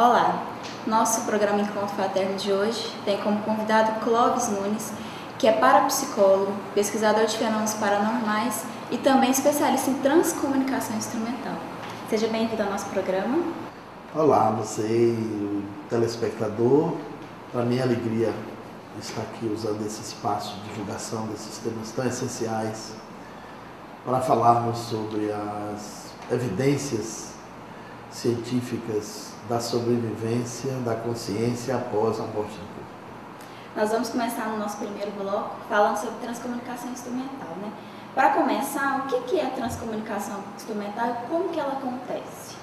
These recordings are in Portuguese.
Olá, nosso programa Encontro Fraterno de hoje tem como convidado Clóvis Nunes, que é parapsicólogo, pesquisador de fenômenos paranormais e também especialista em transcomunicação instrumental. Seja bem-vindo ao nosso programa. Olá, você e o telespectador. Para mim é alegria estar aqui usando esse espaço de divulgação desses temas tão essenciais para falarmos sobre as evidências científicas da sobrevivência da consciência após a morte do corpo. Nós vamos começar no nosso primeiro bloco falando sobre transcomunicação instrumental, né? Para começar, o que é a transcomunicação instrumental e como que ela acontece?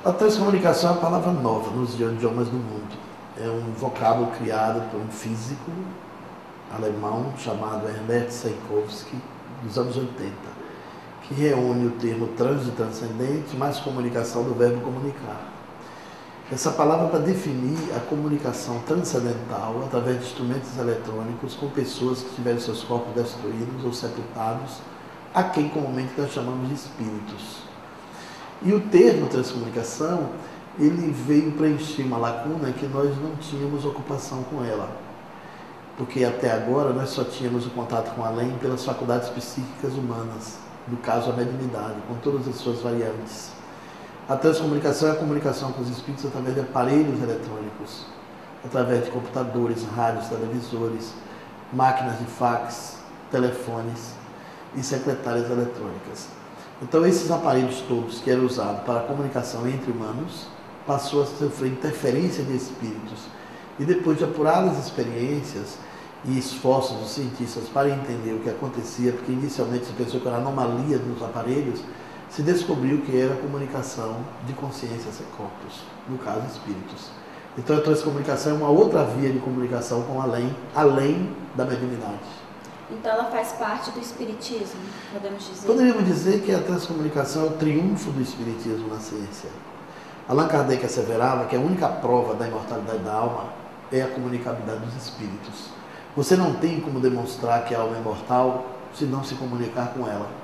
A transcomunicação é uma palavra nova nos idiomas do mundo. É um vocábulo criado por um físico alemão chamado Ernest Tsiolkovsky, dos anos 80, que reúne o termo trans e transcendente mais comunicação do verbo comunicar. Essa palavra para definir a comunicação transcendental através de instrumentos eletrônicos com pessoas que tiveram seus corpos destruídos ou sepultados, a quem comumente nós chamamos de espíritos. E o termo transcomunicação, ele veio preencher uma lacuna que nós não tínhamos ocupação com ela. Porque até agora nós só tínhamos o contato com o além pelas faculdades psíquicas humanas, no caso a mediunidade, com todas as suas variantes. A transcomunicação é a comunicação com os espíritos através de aparelhos eletrônicos, através de computadores, rádios, televisores, máquinas de fax, telefones e secretárias eletrônicas. Então esses aparelhos todos que eram usados para a comunicação entre humanos passou a sofrer interferência de espíritos. E depois de apuradas experiências e esforços dos cientistas para entender o que acontecia, porque inicialmente se pensou que era anomalia nos aparelhos, se descobriu que era a comunicação de consciências e corpos, no caso espíritos. Então a transcomunicação é uma outra via de comunicação com além da mediunidade. Então ela faz parte do espiritismo, podemos dizer? Poderíamos dizer que a transcomunicação é o triunfo do espiritismo na ciência. Allan Kardec asseverava que a única prova da imortalidade da alma é a comunicabilidade dos espíritos. Você não tem como demonstrar que a alma é imortal se não se comunicar com ela.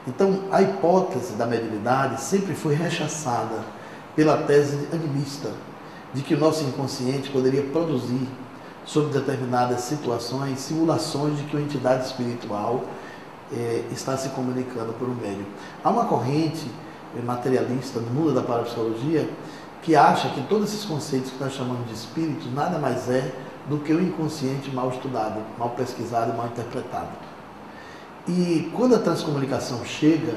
Então, a hipótese da mediunidade sempre foi rechaçada pela tese animista, de que o nosso inconsciente poderia produzir, sob determinadas situações, simulações de que uma entidade espiritual está se comunicando por um médium. Há uma corrente materialista no mundo da parapsicologia que acha que todos esses conceitos que nós chamamos de espíritos nada mais é do que o inconsciente mal estudado, mal pesquisado e mal interpretado. E quando a transcomunicação chega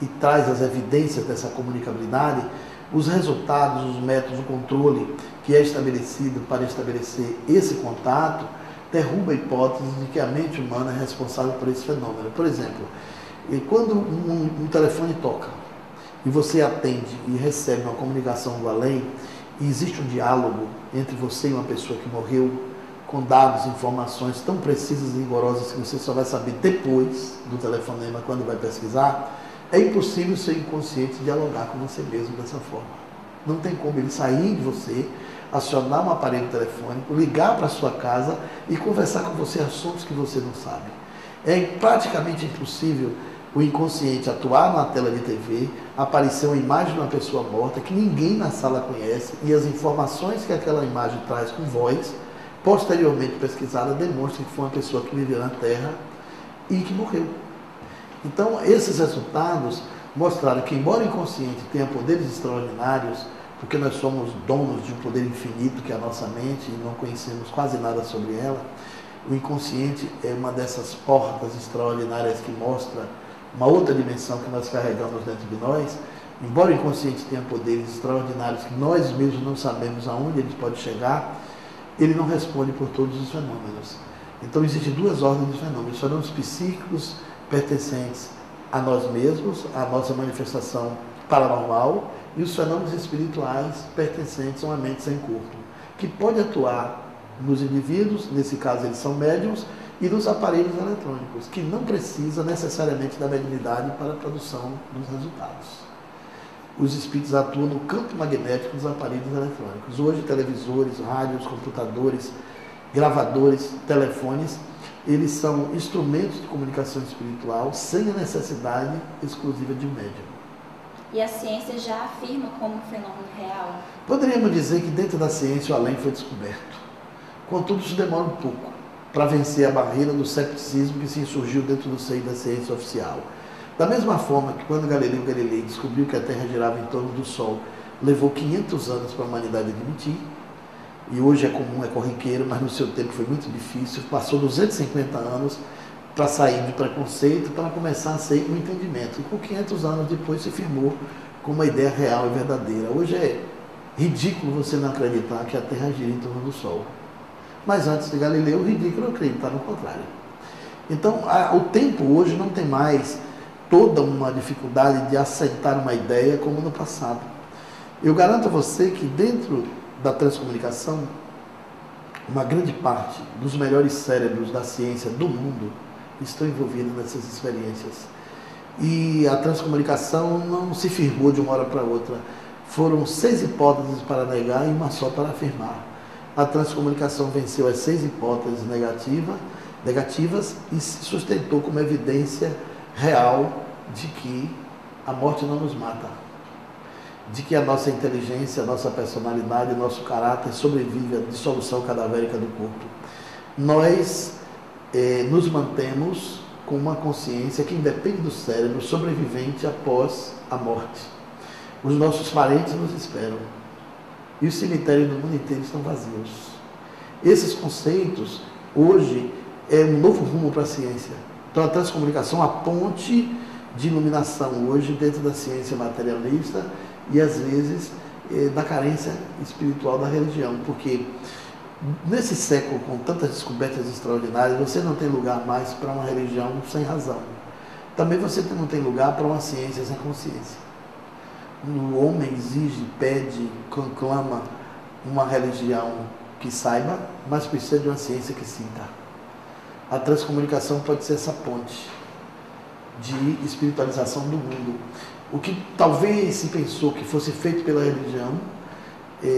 e traz as evidências dessa comunicabilidade, os resultados, os métodos, o controle que é estabelecido para estabelecer esse contato, derruba a hipótese de que a mente humana é responsável por esse fenômeno. Por exemplo, quando um telefone toca e você atende e recebe uma comunicação do além, e existe um diálogo entre você e uma pessoa que morreu, com dados, informações tão precisas e rigorosas que você só vai saber depois do telefonema, quando vai pesquisar, é impossível o seu inconsciente dialogar com você mesmo dessa forma. Não tem como ele sair de você, acionar um aparelho telefônico, ligar para a sua casa e conversar com você assuntos que você não sabe. É praticamente impossível o inconsciente atuar na tela de TV, aparecer uma imagem de uma pessoa morta que ninguém na sala conhece e as informações que aquela imagem traz com voz, posteriormente pesquisada, demonstra que foi uma pessoa que viveu na Terra e que morreu. Então, esses resultados mostraram que, embora o inconsciente tenha poderes extraordinários, porque nós somos donos de um poder infinito que é a nossa mente e não conhecemos quase nada sobre ela, o inconsciente é uma dessas portas extraordinárias que mostra uma outra dimensão que nós carregamos dentro de nós. Embora o inconsciente tenha poderes extraordinários que nós mesmos não sabemos aonde ele pode chegar, ele não responde por todos os fenômenos. Então existem duas ordens de fenômenos: os fenômenos psíquicos pertencentes a nós mesmos, à nossa manifestação paranormal, e os fenômenos espirituais pertencentes a uma mente sem corpo, que pode atuar nos indivíduos, nesse caso eles são médiums, e nos aparelhos eletrônicos, que não precisa necessariamente da mediunidade para a produção dos resultados. Os espíritos atuam no campo magnético dos aparelhos eletrônicos. Hoje, televisores, rádios, computadores, gravadores, telefones, eles são instrumentos de comunicação espiritual sem a necessidade exclusiva de um médium. e a ciência já afirma como um fenômeno real? Poderíamos dizer que dentro da ciência o além foi descoberto. Contudo, isso demora um pouco para vencer a barreira do cepticismo que se insurgiu dentro do seio da ciência oficial. Da mesma forma que quando Galileu Galilei descobriu que a Terra girava em torno do Sol, levou 500 anos para a humanidade admitir, e hoje é comum, é corriqueiro, mas no seu tempo foi muito difícil, passou 250 anos para sair do preconceito, para começar a ser um entendimento. E por 500 anos depois se firmou como uma ideia real e verdadeira. Hoje é ridículo você não acreditar que a Terra gira em torno do Sol. Mas antes de Galileu, ridículo acreditar no contrário. Então, o tempo hoje não tem mais toda uma dificuldade de aceitar uma ideia como no passado. Eu garanto a você que dentro da transcomunicação, uma grande parte dos melhores cérebros da ciência do mundo estão envolvidos nessas experiências. E a transcomunicação não se firmou de uma hora para outra. Foram 6 hipóteses para negar e uma só para afirmar. A transcomunicação venceu as 6 hipóteses negativas e se sustentou como evidência real de que a morte não nos mata, de que a nossa inteligência, a nossa personalidade, o nosso caráter sobrevive à dissolução cadavérica do corpo. Nós nos mantemos com uma consciência que independe do cérebro, sobrevivente após a morte. Os nossos parentes nos esperam e os cemitérios do mundo inteiro estão vazios. Esses conceitos, hoje, é um novo rumo para a ciência. Então, a transcomunicação, a ponte de iluminação hoje dentro da ciência materialista e, às vezes, da carência espiritual da religião. Porque, nesse século, com tantas descobertas extraordinárias, você não tem lugar mais para uma religião sem razão. Também você não tem lugar para uma ciência sem consciência. O homem exige, pede, conclama uma religião que saiba, mas precisa de uma ciência que sinta. A transcomunicação pode ser essa ponte de espiritualização do mundo. O que talvez se pensou que fosse feito pela religião,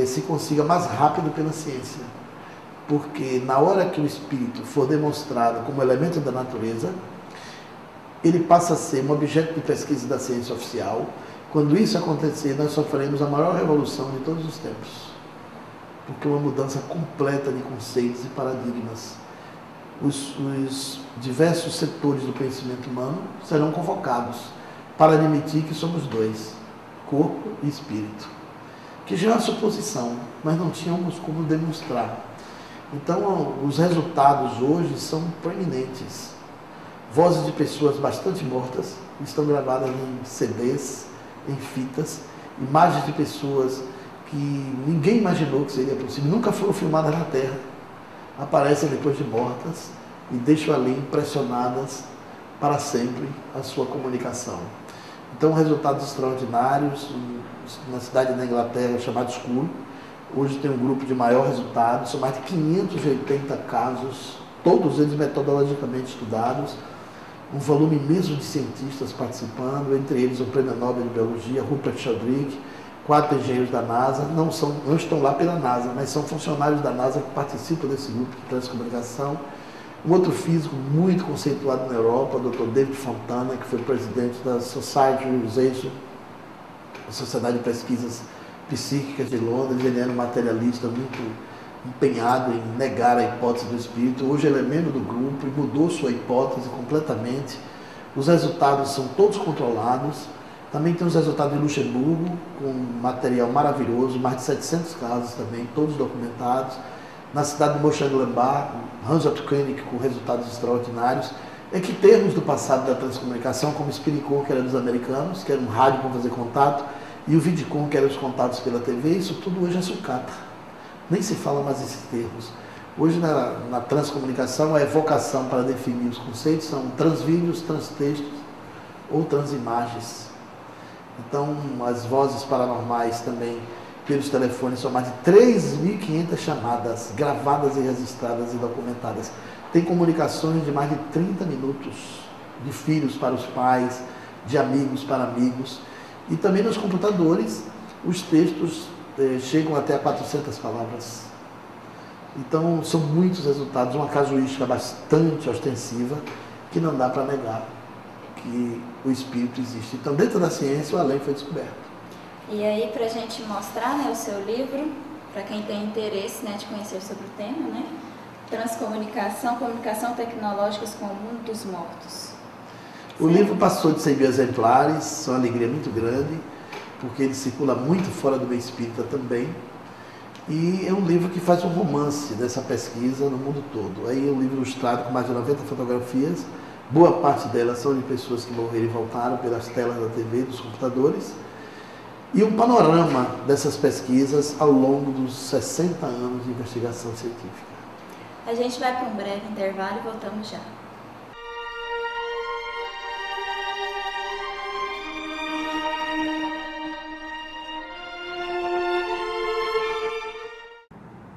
se consiga mais rápido pela ciência. Porque na hora que o espírito for demonstrado como elemento da natureza, ele passa a ser um objeto de pesquisa da ciência oficial. Quando isso acontecer, nós sofreremos a maior revolução de todos os tempos. Porque é uma mudança completa de conceitos e paradigmas. Os diversos setores do conhecimento humano serão convocados para admitir que somos dois, corpo e espírito. Que já é uma suposição, mas não tínhamos como demonstrar. Então, os resultados hoje são proeminentes. Vozes de pessoas bastante mortas estão gravadas em CDs, em fitas, imagens de pessoas que ninguém imaginou que seria possível, nunca foram filmadas na Terra, aparecem depois de mortas e deixam ali impressionadas para sempre a sua comunicação. Então, resultados extraordinários. Na cidade da Inglaterra, chamado School, hoje tem um grupo de maior resultado, são mais de 580 casos, todos eles metodologicamente estudados, um volume imenso de cientistas participando, entre eles o Prêmio Nobel de Biologia, Rupert Sheldrake, 4 engenheiros da NASA, não estão lá pela NASA, mas são funcionários da NASA que participam desse grupo de transcomunicação. Um outro físico muito conceituado na Europa, o Dr. David Fontana, que foi presidente da Society of Realization, a Sociedade de Pesquisas Psíquicas de Londres. Ele era um materialista muito empenhado em negar a hipótese do espírito. Hoje ele é membro do grupo e mudou sua hipótese completamente. Os resultados são todos controlados. Também tem os resultados de Luxemburgo, com material maravilhoso, mais de 700 casos também, todos documentados. Na cidade de Mönchengladbach, Hans-Otto Koenig, com resultados extraordinários. É que termos do passado da transcomunicação, como o Spiricon, que era dos americanos, que era um rádio para fazer contato, e o Vidicon, que eram os contatos pela TV, isso tudo hoje é sucata. Nem se fala mais esses termos. Hoje, na transcomunicação, a evocação para definir os conceitos são transvídeos, transtextos ou transimagens. Então, as vozes paranormais também, pelos telefones, são mais de 3.500 chamadas, gravadas e registradas e documentadas. Tem comunicações de mais de 30 minutos, de filhos para os pais, de amigos para amigos. E também nos computadores, os textos chegam até a 400 palavras. Então, são muitos resultados, uma casuística bastante ostensiva, que não dá para negar que o espírito existe. Então, dentro da ciência, o além foi descoberto. E aí, para a gente mostrar, né, o seu livro, para quem tem interesse, né, de conhecer sobre o tema, né? Transcomunicação, comunicação tecnológicas com o mundo dos mortos. O livro passou de 100 mil exemplares, é uma alegria muito grande, porque ele circula muito fora do meio espírita também. E é um livro que faz um romance dessa pesquisa no mundo todo. Aí é um livro ilustrado com mais de 90 fotografias, boa parte delas são de pessoas que morreram e voltaram pelas telas da TV, dos computadores, e um panorama dessas pesquisas ao longo dos 60 anos de investigação científica. A gente vai para um breve intervalo e voltamos já.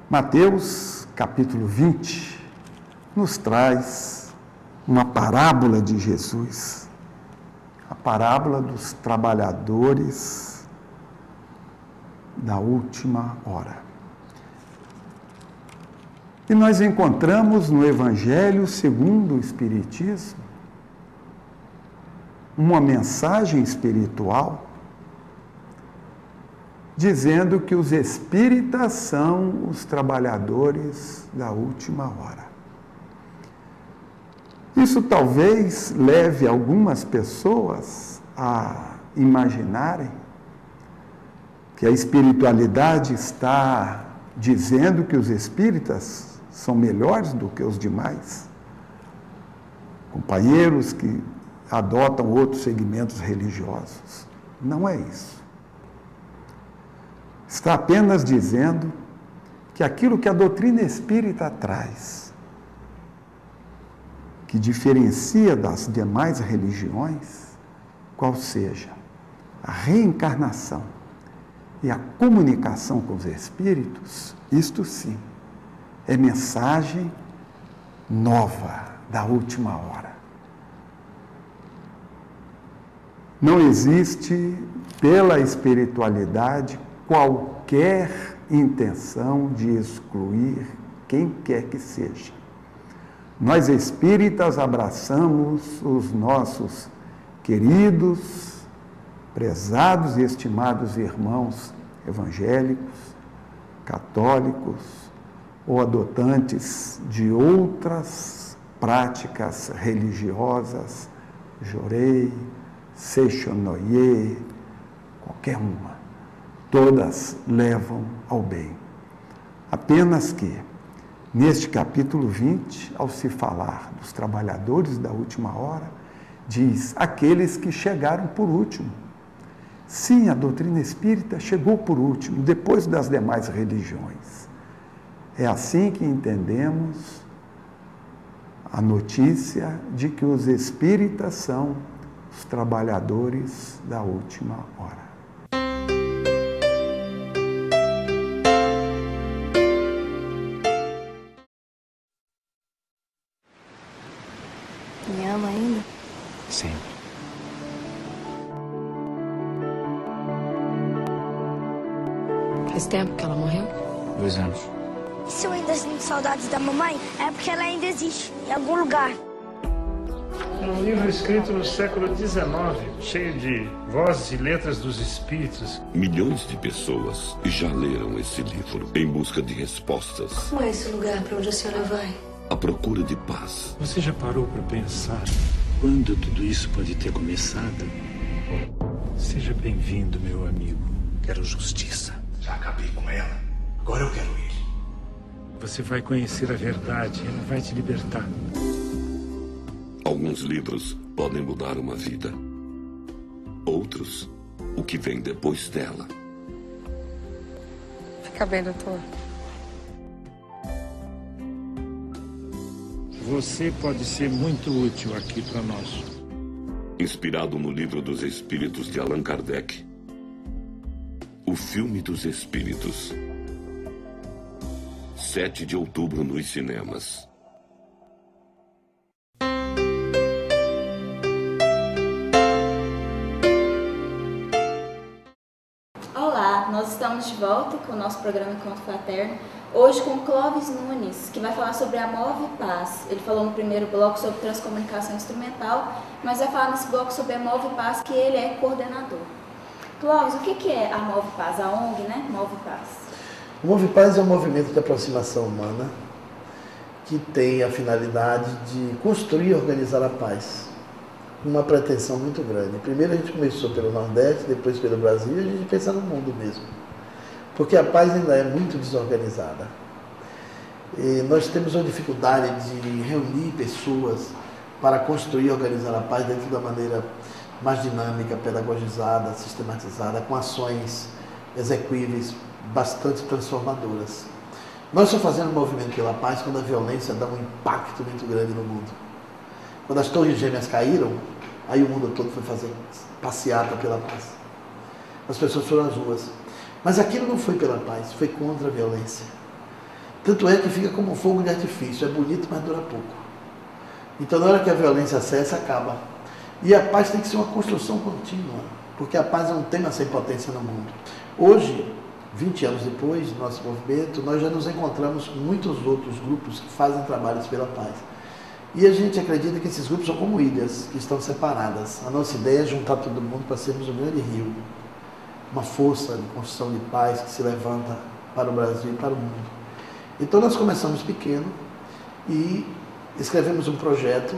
Mateus, capítulo 20, nos traz uma parábola de Jesus, a parábola dos trabalhadores da última hora. E nós encontramos no Evangelho segundo o Espiritismo uma mensagem espiritual dizendo que os espíritas são os trabalhadores da última hora. Isso talvez leve algumas pessoas a imaginarem que a espiritualidade está dizendo que os espíritas são melhores do que os demais, companheiros que adotam outros segmentos religiosos. Não é isso. Está apenas dizendo que aquilo que a doutrina espírita traz, que diferencia das demais religiões, qual seja a reencarnação e a comunicação com os espíritos, isto sim, é mensagem nova da última hora. Não existe pela espiritualidade qualquer intenção de excluir quem quer que seja. Nós espíritas abraçamos os nossos queridos, prezados e estimados irmãos evangélicos, católicos ou adotantes de outras práticas religiosas, Jorei, Seixonoye, qualquer uma. Todas levam ao bem. Apenas que, neste capítulo 20, ao se falar dos trabalhadores da última hora, diz aqueles que chegaram por último. Sim, a doutrina espírita chegou por último, depois das demais religiões. É assim que entendemos a notícia de que os espíritas são os trabalhadores da última hora. Me ama ainda? Sempre. Faz tempo que ela morreu? 2 anos. E se eu ainda sinto saudades da mamãe, é porque ela ainda existe, em algum lugar. É um livro escrito no século XIX, cheio de vozes e letras dos espíritos. Milhões de pessoas já leram esse livro em busca de respostas. Como é esse lugar para onde a senhora vai? À procura de paz. Você já parou para pensar quando tudo isso pode ter começado? Seja bem-vindo, meu amigo. Quero justiça. Já acabei com ela. Agora eu quero ele. Você vai conhecer a verdade, ela vai te libertar. Alguns livros podem mudar uma vida. Outros, o que vem depois dela. Fica bem, doutor. Você pode ser muito útil aqui para nós. Inspirado no Livro dos Espíritos de Allan Kardec. O Filme dos Espíritos. 7 de outubro nos cinemas. Olá, nós estamos estamos de volta com o nosso programa Encontro Fraterno, hoje com o Clóvis Nunes, que vai falar sobre Amor e Paz. Ele falou no primeiro bloco sobre transcomunicação instrumental, mas vai falar nesse bloco sobre Amor e Paz, que ele é coordenador. Clóvis, o que é Amor e Paz? A ONG, né? Amor e Paz. O Amor e Paz é um movimento de aproximação humana que tem a finalidade de construir e organizar a paz. Uma pretensão muito grande. Primeiro a gente começou pelo Nordeste, depois pelo Brasil, e a gente pensa no mundo mesmo. Porque a paz ainda é muito desorganizada. E nós temos uma dificuldade de reunir pessoas para construir e organizar a paz dentro da maneira mais dinâmica, pedagogizada, sistematizada, com ações execuíveis bastante transformadoras. Nós só fazemos movimento pela paz quando a violência dá um impacto muito grande no mundo. Quando as torres gêmeas caíram, aí o mundo todo foi fazer passeata pela paz. As pessoas foram às ruas. Mas aquilo não foi pela paz, foi contra a violência. Tanto é que fica como um fogo de artifício, é bonito, mas dura pouco. Então, na hora que a violência cessa, acaba. E a paz tem que ser uma construção contínua, porque a paz é um tema sem potência no mundo. Hoje, 20 anos depois do nosso movimento, nós já nos encontramos com muitos outros grupos que fazem trabalhos pela paz. E a gente acredita que esses grupos são como ilhas, que estão separadas. A nossa ideia é juntar todo mundo para sermos um grande rio. Uma força de construção de paz que se levanta para o Brasil e para o mundo. Então nós começamos pequeno e escrevemos um projeto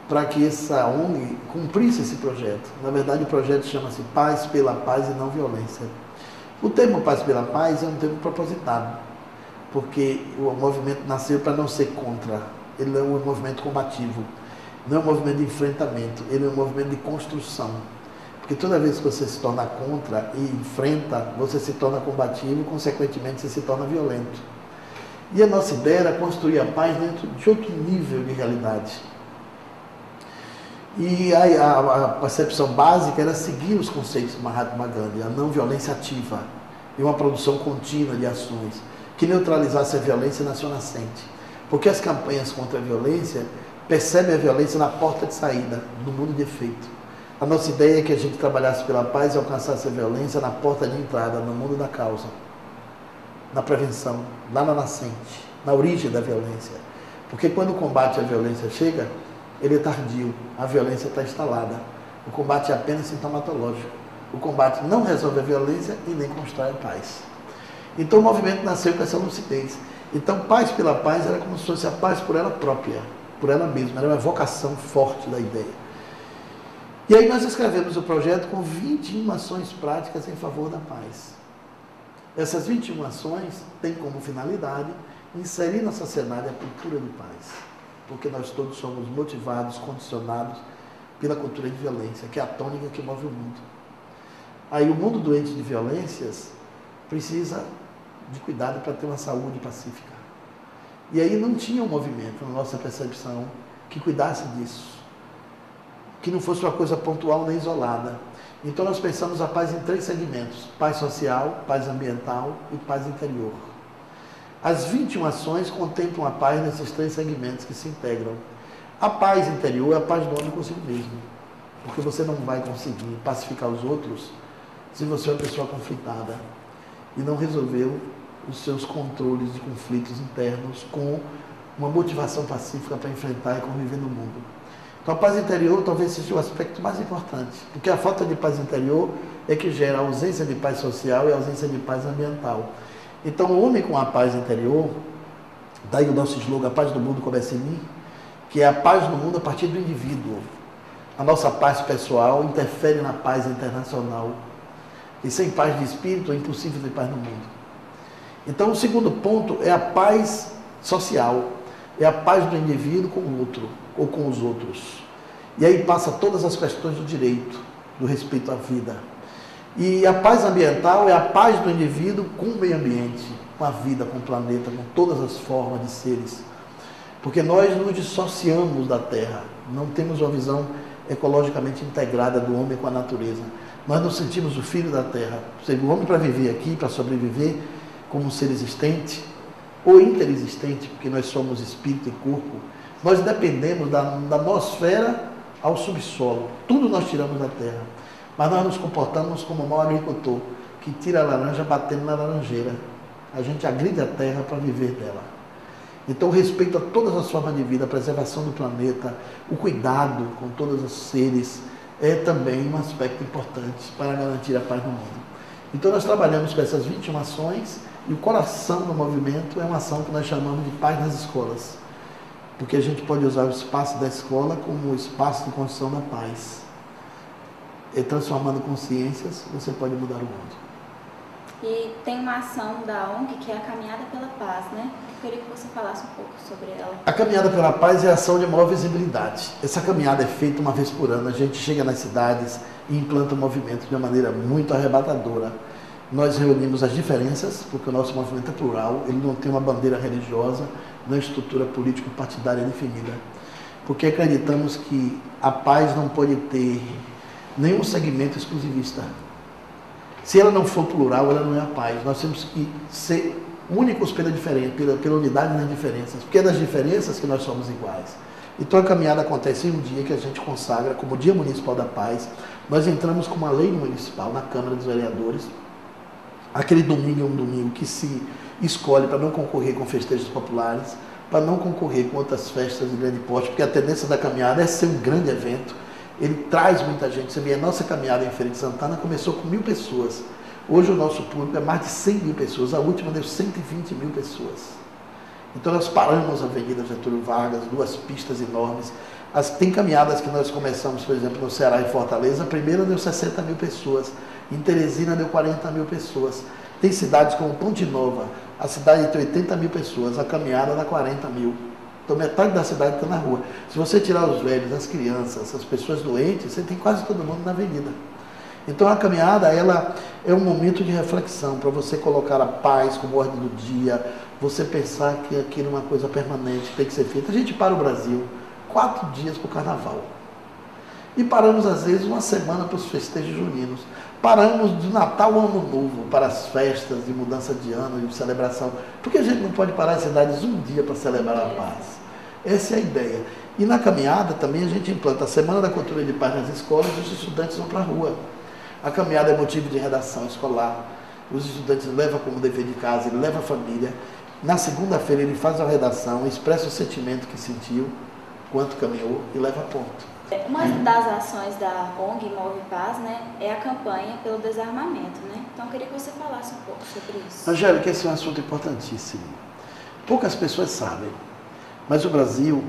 para que essa ONG cumprisse esse projeto. Na verdade, o projeto chama-se Paz pela Paz e Não Violência. O termo Paz pela Paz é um termo propositado, porque o movimento nasceu para não ser contra. Ele é um movimento combativo, não é um movimento de enfrentamento, ele é um movimento de construção. Porque toda vez que você se torna contra e enfrenta, você se torna combativo e, consequentemente, você se torna violento. E a nossa ideia era construir a paz dentro de outro nível de realidade. E a percepção básica era seguir os conceitos do Mahatma Gandhi, a não violência ativa e uma produção contínua de ações que neutralizasse a violência na sua nascente. Porque as campanhas contra a violência percebem a violência na porta de saída, no mundo de efeito. A nossa ideia é que a gente trabalhasse pela paz e alcançasse a violência na porta de entrada, no mundo da causa, na prevenção, lá na nascente, na origem da violência. Porque quando o combate à violência chega, ele é tardio, a violência está instalada. O combate é apenas sintomatológico. O combate não resolve a violência e nem constrói a paz. Então o movimento nasceu com essa lucidez. Então paz pela paz era como se fosse a paz por ela própria, por ela mesma, era uma vocação forte da ideia. E aí nós escrevemos o projeto com 21 ações práticas em favor da paz. Essas 21 ações têm como finalidade inserir na sociedade a cultura de paz, porque nós todos somos motivados, condicionados pela cultura de violência, que é a tônica que move o mundo. Aí o mundo doente de violências precisa de cuidado para ter uma saúde pacífica. E aí não tinha um movimento, na nossa percepção, que cuidasse disso, que não fosse uma coisa pontual nem isolada. Então nós pensamos a paz em 3 segmentos: paz social, paz ambiental e paz interior. As 21 ações contemplam a paz nesses 3 segmentos que se integram. A paz interior é a paz do homem consigo mesmo, porque você não vai conseguir pacificar os outros se você é uma pessoa conflitada e não resolveu os seus controles de conflitos internos com uma motivação pacífica para enfrentar e conviver no mundo. Então a paz interior talvez seja o aspecto mais importante, porque a falta de paz interior é que gera a ausência de paz social e a ausência de paz ambiental. Então o homem com a paz interior, daí o nosso slogan, a paz do mundo começa em mim, que é a paz do mundo a partir do indivíduo. A nossa paz pessoal interfere na paz internacional. E sem paz de espírito é impossível ter paz no mundo. Então o segundo ponto é a paz social, é a paz do indivíduo com o outro, ou com os outros. E aí passa todas as questões do direito, do respeito à vida. E a paz ambiental é a paz do indivíduo com o meio ambiente, com a vida, com o planeta, com todas as formas de seres. Porque nós nos dissociamos da Terra, não temos uma visão ecologicamente integrada do homem com a natureza. Nós nos sentimos o filho da Terra. O homem, para viver aqui, para sobreviver como um ser existente, ou interexistente, porque nós somos espírito e corpo, nós dependemos da nosfera ao subsolo. Tudo nós tiramos da terra. Mas nós nos comportamos como um mau agricultor, que que tira a laranja batendo na laranjeira. A gente agride a terra para viver dela. Então, o respeito a todas as formas de vida, a preservação do planeta, o cuidado com todos os seres, é também um aspecto importante para garantir a paz no mundo. Então, nós trabalhamos com essas 21 ações e o coração do movimento é uma ação que nós chamamos de Paz nas Escolas. Porque a gente pode usar o espaço da escola como o espaço de construção da paz. E transformando consciências, você pode mudar o mundo. E tem uma ação da ONG que é a Caminhada pela Paz, né? Eu queria que você falasse um pouco sobre ela. A Caminhada pela Paz é a ação de maior visibilidade. Essa caminhada é feita uma vez por ano. A gente chega nas cidades e implanta o movimento de uma maneira muito arrebatadora. Nós reunimos as diferenças, porque o nosso movimento é plural, ele não tem uma bandeira religiosa, não é estrutura político-partidária definida. Porque acreditamos que a paz não pode ter nenhum segmento exclusivista. Se ela não for plural, ela não é a paz. Nós temos que ser únicos pela unidade nas diferenças, porque é das diferenças que nós somos iguais. Então a caminhada acontece em um dia que a gente consagra como Dia Municipal da Paz. Nós entramos com uma lei municipal na Câmara dos Vereadores. Aquele domingo é um domingo que se escolhe para não concorrer com festejos populares, para não concorrer com outras festas de grande porte, porque a tendência da caminhada é ser um grande evento. Ele traz muita gente. Você vê, a nossa caminhada em Feira de Santana começou com 1.000 pessoas. Hoje o nosso público é mais de 100.000 pessoas. A última deu 120.000 pessoas. Então nós paramos a Avenida Getúlio Vargas, 2 pistas enormes. Tem caminhadas que nós começamos, por exemplo, no Ceará e Fortaleza. A primeira deu 60.000 pessoas. Em Teresina deu 40.000 pessoas. Tem cidades como Ponte Nova. A cidade tem 80.000 pessoas. A caminhada dá 40.000. Então metade da cidade está na rua. Se você tirar os velhos, as crianças, as pessoas doentes, você tem quase todo mundo na avenida. Então a caminhada, ela é um momento de reflexão, para você colocar a paz como ordem do dia, você pensar que aquilo é uma coisa permanente, tem que ser feita. A gente para o Brasil 4 dias para o carnaval. E paramos às vezes uma semana para os festejos juninos. Paramos do Natal ao Ano Novo, para as festas de mudança de ano e de celebração. Porque a gente não pode parar as cidades um dia para celebrar a paz. Essa é a ideia. E na caminhada também a gente implanta a Semana da Cultura de Paz nas escolas e os estudantes vão para a rua. A caminhada é motivo de redação escolar. Os estudantes levam como dever de casa, ele leva a família. Na segunda-feira ele faz a redação, expressa o sentimento que sentiu, quanto caminhou e leva a ponto. Uma das ações da ONG Move Paz, né, é a campanha pelo desarmamento, né? Então eu queria que você falasse um pouco sobre isso. Angélica, esse é um assunto importantíssimo. Poucas pessoas sabem, mas o Brasil,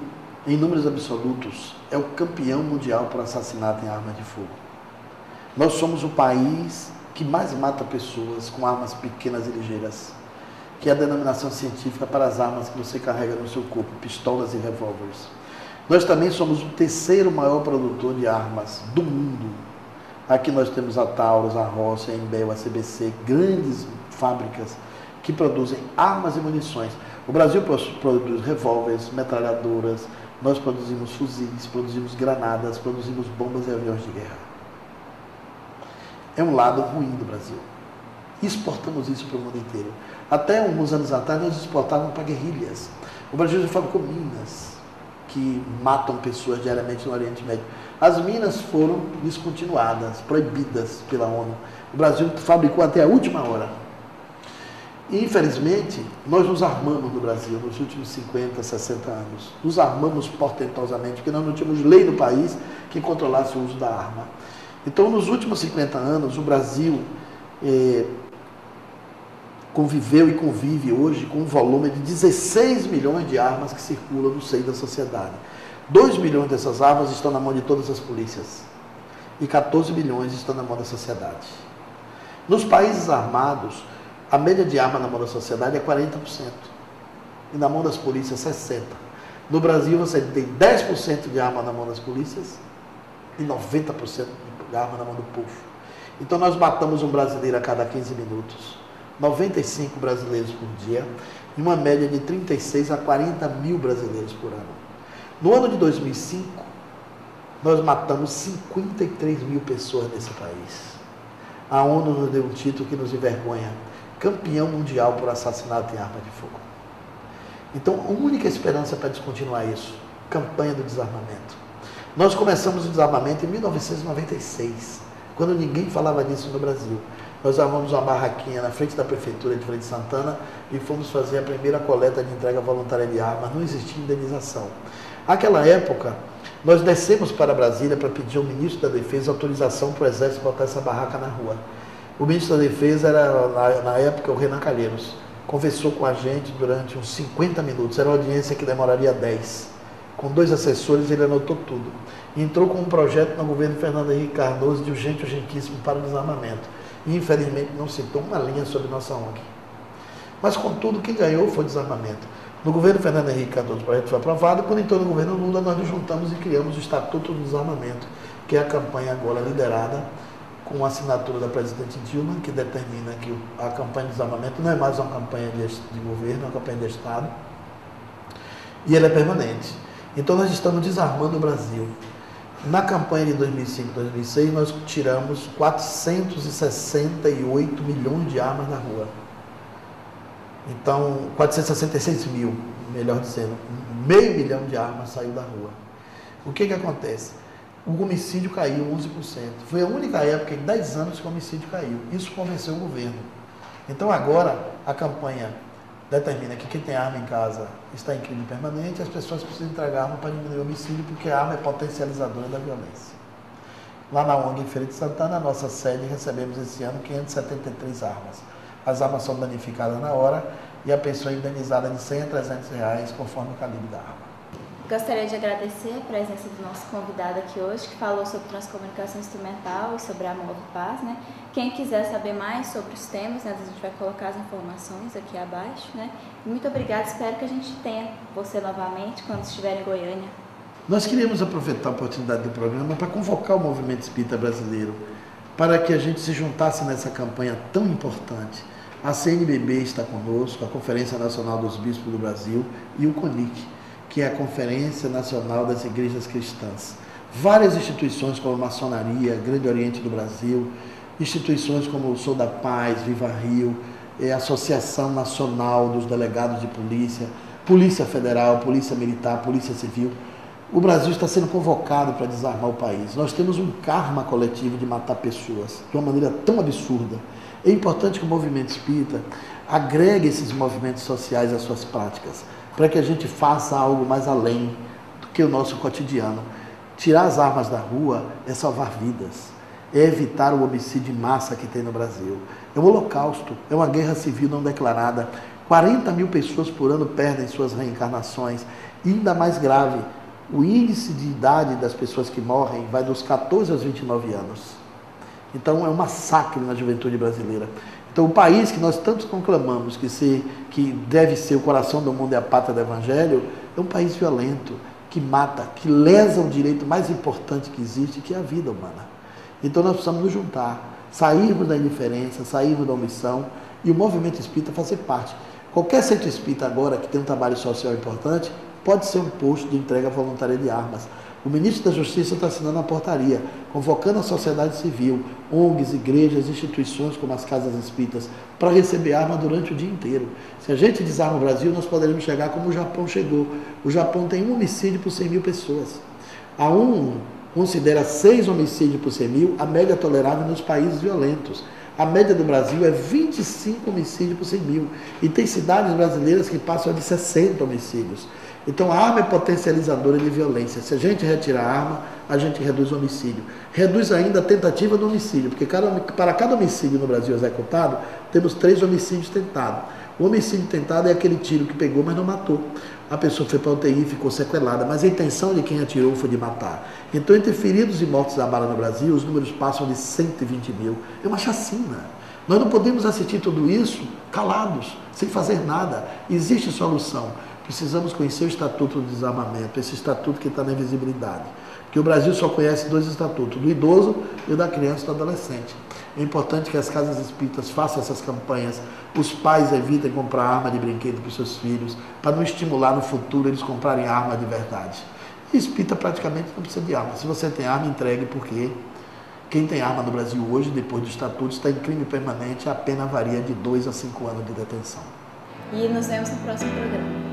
em números absolutos, é o campeão mundial por assassinato em arma de fogo. Nós somos o país que mais mata pessoas com armas pequenas e ligeiras, que é a denominação científica para as armas que você carrega no seu corpo, pistolas e revólveres. Nós também somos o 3º maior produtor de armas do mundo. Aqui nós temos a Taurus, a Roça, a Embel, a CBC, grandes fábricas que produzem armas e munições. O Brasil produz revólveres, metralhadoras, nós produzimos fuzis, produzimos granadas, produzimos bombas e aviões de guerra. É um lado ruim do Brasil. Exportamos isso para o mundo inteiro. Até alguns anos atrás nós exportávamos para guerrilhas. O Brasil já fabricou minas que matam pessoas diariamente no Oriente Médio. As minas foram descontinuadas, proibidas pela ONU. O Brasil fabricou até a última hora. E, infelizmente, nós nos armamos no Brasil nos últimos 50, 60 anos. Nos armamos portentosamente, porque nós não tínhamos lei no país que controlasse o uso da arma. Então, nos últimos 50 anos, o Brasil conviveu e convive hoje com um volume de 16 milhões de armas que circulam no seio da sociedade. 2 milhões dessas armas estão na mão de todas as polícias e 14 milhões estão na mão da sociedade. Nos países armados, a média de arma na mão da sociedade é 40% e na mão das polícias 60%. No Brasil você tem 10% de arma na mão das polícias e 90% de arma na mão do povo. Então nós matamos um brasileiro a cada 15 minutos. 95 brasileiros por dia, e uma média de 36 a 40 mil brasileiros por ano. No ano de 2005, nós matamos 53 mil pessoas nesse país. A ONU nos deu um título que nos envergonha, campeão mundial por assassinato em arma de fogo. Então, a única esperança para descontinuar isso, campanha do desarmamento. Nós começamos o desarmamento em 1996, quando ninguém falava nisso no Brasil. nós armamos uma barraquinha na frente da prefeitura de Feira de Santana e fomos fazer a primeira coleta de entrega voluntária de armas. Não existia indenização. Naquela época, nós descemos para Brasília para pedir ao ministro da Defesa autorização para o Exército botar essa barraca na rua. O ministro da Defesa era, na época, o Renan Calheiros. Conversou com a gente durante uns 50 minutos. Era uma audiência que demoraria 10. Com 2 assessores, ele anotou tudo. E entrou com um projeto no governo Fernando Henrique Cardoso de urgentíssimo para o desarmamento. E, infelizmente, não citou uma linha sobre nossa ONG. Mas, contudo, quem ganhou foi o desarmamento. No governo Fernando Henrique Cardoso, o projeto foi aprovado. Quando entrou no governo Lula, nós nos juntamos e criamos o Estatuto do Desarmamento, que é a campanha agora liderada com a assinatura da presidente Dilma, que determina que a campanha de desarmamento não é mais uma campanha de governo, é uma campanha de Estado. E ela é permanente. Então, nós estamos desarmando o Brasil. Na campanha de 2005-2006, nós tiramos 468 milhões de armas da rua. Então, 466 mil, melhor dizendo, 500 mil de armas saiu da rua. O que acontece? O homicídio caiu 11%. Foi a única época em 10 anos que o homicídio caiu. Isso convenceu o governo. Então, agora, a campanha determina que quem tem arma em casa está em crime permanente, as pessoas precisam entregar arma para diminuir o homicídio, porque a arma é potencializadora da violência. Lá na ONG em Feira de Santana, a nossa sede, recebemos esse ano 573 armas. As armas são danificadas na hora e a pessoa é indenizada de R$100 a R$300, conforme o calibre da arma. Gostaria de agradecer a presença do nosso convidado aqui hoje, que falou sobre transcomunicação instrumental e sobre a Move Paz, né? Quem quiser saber mais sobre os temas, né, a gente vai colocar as informações aqui abaixo, né? Muito obrigada, espero que a gente tenha você novamente quando estiver em Goiânia. Nós queríamos aproveitar a oportunidade do programa para convocar o movimento espírita brasileiro, para que a gente se juntasse nessa campanha tão importante. A CNBB está conosco, a Conferência Nacional dos Bispos do Brasil e o CONIC, que é a Conferência Nacional das Igrejas Cristãs. Várias instituições como a Maçonaria, Grande Oriente do Brasil, instituições como o Sou da Paz, Viva Rio, a Associação Nacional dos Delegados de Polícia, Polícia Federal, Polícia Militar, Polícia Civil. O Brasil está sendo convocado para desarmar o país. Nós temos um karma coletivo de matar pessoas de uma maneira tão absurda. É importante que o movimento espírita agregue esses movimentos sociais às suas práticas, para que a gente faça algo mais além do que o nosso cotidiano. Tirar as armas da rua é salvar vidas, é evitar o homicídio em massa que tem no Brasil. É um holocausto, é uma guerra civil não declarada. 40 mil pessoas por ano perdem suas reencarnações. E ainda mais grave, o índice de idade das pessoas que morrem vai dos 14 aos 29 anos. Então é um massacre na juventude brasileira. Então o país que nós tanto conclamamos que deve ser o coração do mundo e a pátria do Evangelho, é um país violento, que mata, que lesa o direito mais importante que existe, que é a vida humana. Então nós precisamos nos juntar, sairmos da indiferença, sairmos da omissão e o movimento espírita fazer parte. Qualquer centro espírita agora que tem um trabalho social importante, pode ser um posto de entrega voluntária de armas. O ministro da Justiça está assinando a portaria, convocando a sociedade civil, ONGs, igrejas, instituições como as casas espíritas, para receber arma durante o dia inteiro. Se a gente desarma o Brasil, nós poderemos chegar como o Japão chegou. O Japão tem 1 homicídio por 100 mil pessoas. A ONU considera 6 homicídios por 100 mil a média tolerável nos países violentos. A média do Brasil é 25 homicídios por 100 mil. E tem cidades brasileiras que passam de 60 homicídios. Então a arma é potencializadora de violência. Se a gente retirar a arma, a gente reduz o homicídio. Reduz ainda a tentativa do homicídio, porque para cada homicídio no Brasil executado, temos 3 homicídios tentados. O homicídio tentado é aquele tiro que pegou, mas não matou. A pessoa foi para a UTI e ficou sequelada, mas a intenção de quem atirou foi de matar. Então, entre feridos e mortos da bala no Brasil, os números passam de 120 mil. É uma chacina. Nós não podemos assistir tudo isso calados, sem fazer nada. Existe solução. Precisamos conhecer o Estatuto do Desarmamento, esse estatuto que está na invisibilidade. Porque o Brasil só conhece 2 estatutos, do idoso e o da criança e do adolescente. É importante que as casas espíritas façam essas campanhas, os pais evitem comprar arma de brinquedo para os seus filhos, para não estimular no futuro eles comprarem arma de verdade. E espírita praticamente não precisa de arma. Se você tem arma, entregue, porque quem tem arma no Brasil hoje, depois do estatuto, está em crime permanente, a pena varia de 2 a 5 anos de detenção. E nos vemos no próximo programa.